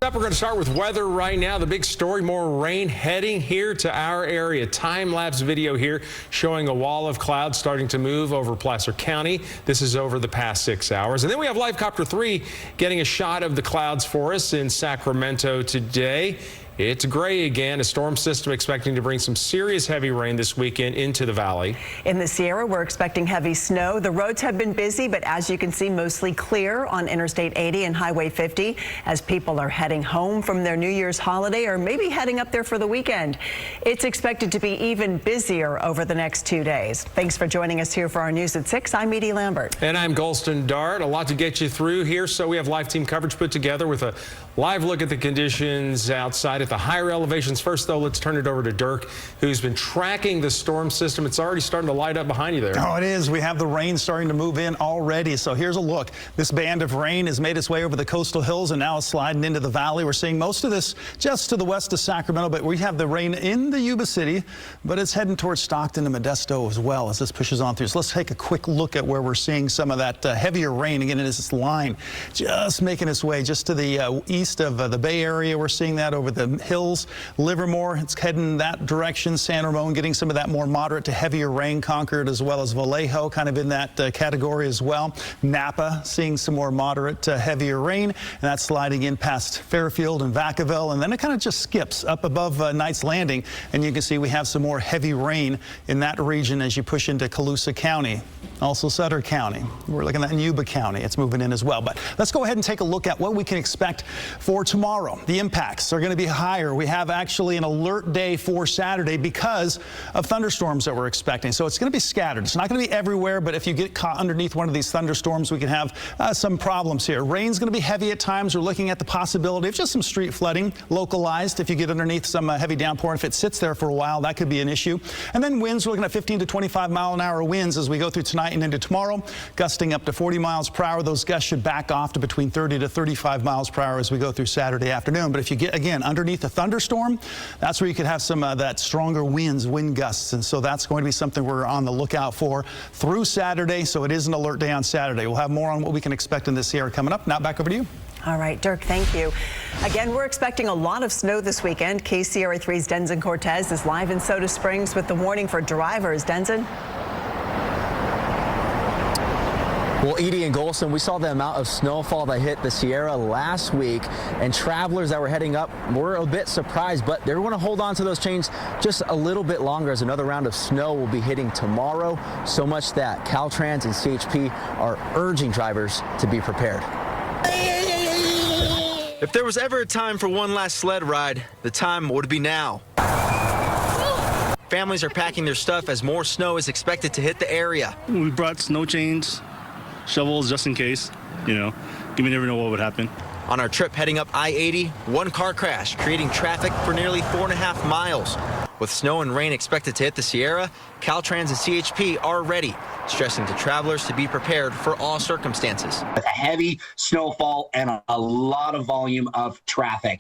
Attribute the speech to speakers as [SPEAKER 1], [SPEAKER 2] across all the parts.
[SPEAKER 1] We're going to start with weather right now. The big story, more rain heading here to our area. Time-lapse video here showing a wall of clouds starting to move over Placer County. This is over the past 6 hours. And then we have Live Copter 3 getting a shot of the clouds for us in Sacramento today. It's gray again. A storm system expecting to bring some serious heavy rain this weekend into the valley.
[SPEAKER 2] In the Sierra, we're expecting heavy snow. The roads have been busy, but as you can see, mostly clear on Interstate 80 and Highway 50 as people are heading home from their New Year's holiday or maybe heading up there for the weekend. It's expected to be even busier over the next 2 days. Thanks for joining us here for our News at 6. I'm Edie Lambert.
[SPEAKER 1] And I'm Golston Dart. A lot to get you through here, so we have live team coverage put together with a live look at the conditions outside at the higher elevations. First, though, let's turn it over to Dirk, who's been tracking the storm system. It's already starting to light up behind you there.
[SPEAKER 3] Oh, it is. We have the rain starting to move in already. So here's a look. This band of rain has made its way over the coastal hills and now is sliding into the valley. We're seeing most of this just to the west of Sacramento, but we have the rain in the Yuba City, but it's heading towards Stockton and Modesto as well as this pushes on through. So let's take a quick look at where we're seeing some of that heavier rain. Again, it is this line just making its way just to the east of the Bay Area. We're seeing that over the hills. Livermore, it's heading that direction. San Ramon getting some of that more moderate to heavier rain. Concord as well as Vallejo kind of in that category as well. Napa seeing some more moderate to heavier rain, and that's sliding in past Fairfield and Vacaville, and then it kind of just skips up above Knights Landing, and you can see we have some more heavy rain in that region as you push into Colusa County. Also Sutter County. We're looking at Yuba County. It's moving in as well. But let's go ahead and take a look at what we can expect for tomorrow. The impacts are going to be higher. We have actually an alert day for Saturday because of thunderstorms that we're expecting. So it's going to be scattered. It's not going to be everywhere, but if you get caught underneath one of these thunderstorms, we can have some problems here. Rain's going to be heavy at times. We're looking at the possibility of just some street flooding, localized if you get underneath some heavy downpour. If it sits there for a while, that could be an issue. And then winds, we're looking at 15 to 25 mile an hour winds as we go through tonight and into tomorrow, gusting up to 40 miles per hour. Those gusts should back off to between 30 to 35 miles per hour as we go through Saturday afternoon. But if you get, again, underneath a thunderstorm, that's where you could have some that stronger winds, wind gusts. And so that's going to be something we're on the lookout for through Saturday. So it is an alert day on Saturday. We'll have more on what we can expect in this Sierra coming up. Now back over to you.
[SPEAKER 2] All right, Dirk, thank you. Again, we're expecting a lot of snow this weekend. KCRA 3's Denson Cortez is live in Soda Springs with the warning for drivers. Denson?
[SPEAKER 4] Well, Edie and Golston, we saw the amount of snowfall that hit the Sierra last week, and travelers that were heading up were a bit surprised, but they're going to hold on to those chains just a little bit longer as another round of snow will be hitting tomorrow, so much that Caltrans and CHP are urging drivers to be prepared.
[SPEAKER 5] If there was ever a time for one last sled ride, the time would be now. Families are packing their stuff as more snow is expected to hit the area.
[SPEAKER 6] We brought snow chains, shovels just in case, you never know what would happen.
[SPEAKER 5] On our trip heading up I-80, one car crash, creating traffic for nearly 4.5 miles. With snow and rain expected to hit the Sierra, Caltrans and CHP are ready, stressing to travelers to be prepared for all circumstances.
[SPEAKER 7] With heavy snowfall and a lot of volume of traffic.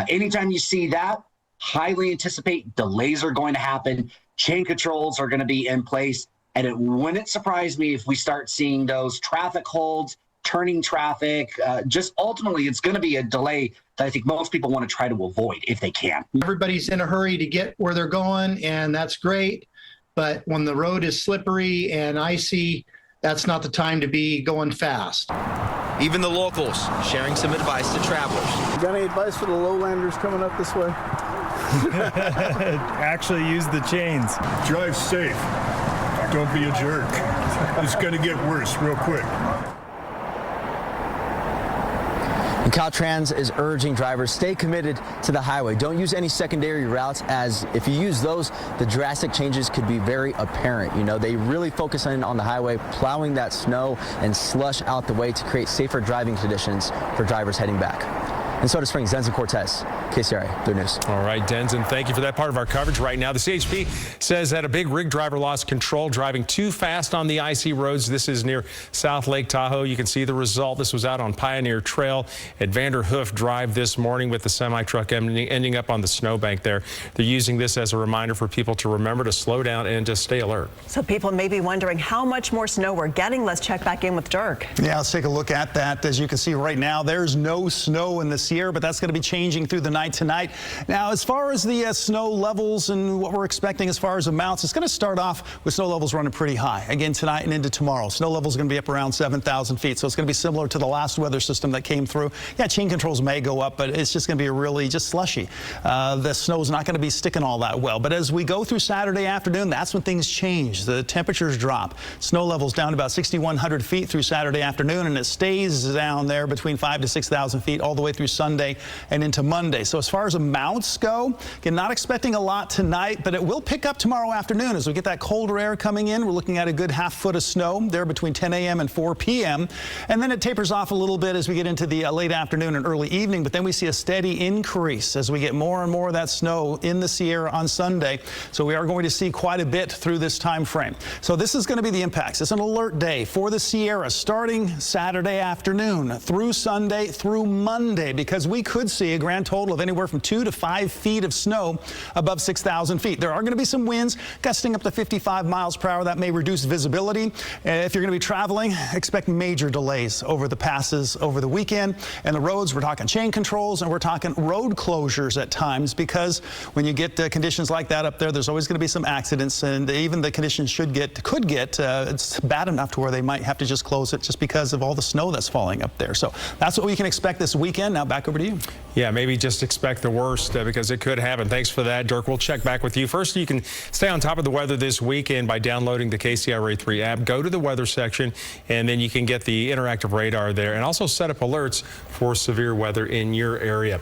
[SPEAKER 7] Anytime you see that, highly anticipate delays are going to happen, chain controls are going to be in place, and it wouldn't surprise me if we start seeing those traffic holds, turning traffic. Just ultimately, it's going to be a delay that I think most people want to try to avoid if they can.
[SPEAKER 8] Everybody's in a hurry to get where they're going, and that's great. But when the road is slippery and icy, that's not the time to be going fast.
[SPEAKER 5] Even the locals sharing some advice to travelers.
[SPEAKER 9] You got any advice for the lowlanders coming up this way?
[SPEAKER 10] Actually use the chains.
[SPEAKER 11] Drive safe. Don't be a jerk. It's going to get worse real quick.
[SPEAKER 4] And Caltrans is urging drivers stay committed to the highway. Don't use any secondary routes, as if you use those, the drastic changes could be very apparent. They really focus in on the highway, plowing that snow and slush out the way to create safer driving conditions for drivers heading back. In Soda Springs, Denson Cortez, KCRA 3 News.
[SPEAKER 1] All right, Denson, thank you for that part of our coverage right now. The CHP says that a big rig driver lost control driving too fast on the icy roads. This is near South Lake Tahoe. You can see the result. This was out on Pioneer Trail at Vanderhoof Drive this morning with the semi-truck ending up on the snowbank there. They're using this as a reminder for people to remember to slow down and to stay alert.
[SPEAKER 2] So people may be wondering how much more snow we're getting. Let's check back in with Dirk.
[SPEAKER 3] Yeah, let's take a look at that. As you can see right now, there's no snow in the Sierra, but that's going to be changing through the night tonight. Now, as far as the snow levels and what we're expecting as far as amounts, it's going to start off with snow levels running pretty high. Again, tonight and into tomorrow. Snow levels are going to be up around 7,000 feet, so it's going to be similar to the last weather system that came through. Yeah, chain controls may go up, but it's just going to be really just slushy. The snow's not going to be sticking all that well. But as we go through Saturday afternoon, that's when things change. The temperatures drop. Snow levels down to about 6,100 feet through Saturday afternoon, and it stays down there between 5,000 to 6,000 feet all the way through Sunday and into Monday. So as far as amounts go, again, not expecting a lot tonight, but it will pick up tomorrow afternoon as we get that colder air coming in. We're looking at a good half foot of snow there between 10 a.m. and 4 p.m. And then it tapers off a little bit as we get into the late afternoon and early evening, but then we see a steady increase as we get more and more of that snow in the Sierra on Sunday. So we are going to see quite a bit through this time frame. So this is going to be the impacts. It's an alert day for the Sierra starting Saturday afternoon through Sunday through Monday, because we could see a grand total of anywhere from 2 to 5 feet of snow above 6,000 feet. There are going to be some winds gusting up to 55 miles per hour. That may reduce visibility. If you're going to be traveling, expect major delays over the passes over the weekend. And the roads, we're talking chain controls and we're talking road closures at times, because when you get conditions like that up there, there's always going to be some accidents, and even the conditions could get it's bad enough to where they might have to just close it just because of all the snow that's falling up there. So that's what we can expect this weekend. Now back over to you.
[SPEAKER 1] Yeah, maybe just expect the worst because it could happen. Thanks for that, Dirk. We'll check back with you. First, you can stay on top of the weather this weekend by downloading the KCRA 3 app. Go to the weather section, and then you can get the interactive radar there and also set up alerts for severe weather in your area.